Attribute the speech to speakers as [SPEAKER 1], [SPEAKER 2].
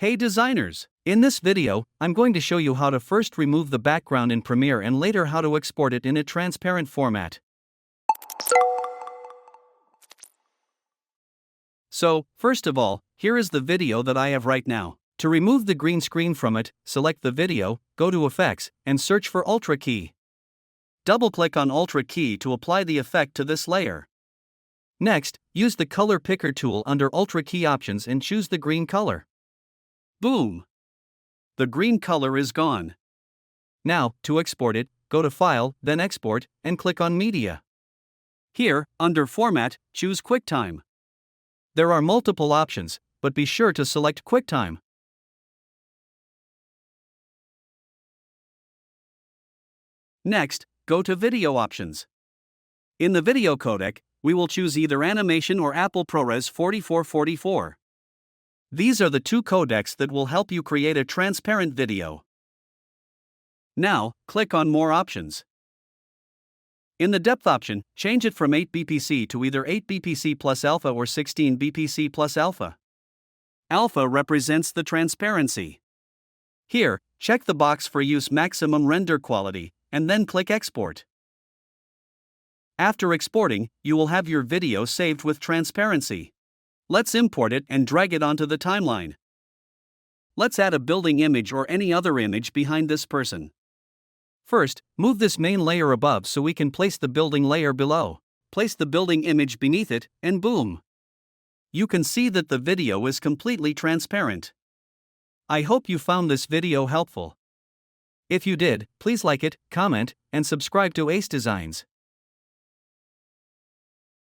[SPEAKER 1] Hey designers! In this video, I'm going to show you how to first remove the background in Premiere and later how to export it in a transparent format. So, first of all, here is the video that I have right now. To remove the green screen from it, select the video, go to Effects, and search for Ultra key. Double-click on Ultra key to apply the effect to this layer. Next, use the Color Picker tool under Ultra key options and choose the green color. Boom! The green color is gone. Now, to export it, go to File, then Export, and click on Media. Here, under Format, choose QuickTime. There are multiple options, but be sure to select QuickTime. Next, go to Video Options. In the video codec, we will choose either Animation or Apple ProRes 4444. These are the two codecs that will help you create a transparent video. Now, click on More Options. In the Depth option, change it from 8 bpc to either 8 bpc plus alpha or 16 bpc plus alpha. Alpha represents the transparency. Here, check the box for Use Maximum Render Quality, and then click Export. After exporting, you will have your video saved with transparency. Let's import it and drag it onto the timeline. Let's add a building image or any other image behind this person. First, move this main layer above so we can place the building layer below. Place the building image beneath it, and boom! You can see that the video is completely transparent. I hope you found this video helpful. If you did, please like it, comment, and subscribe to Ace Designs.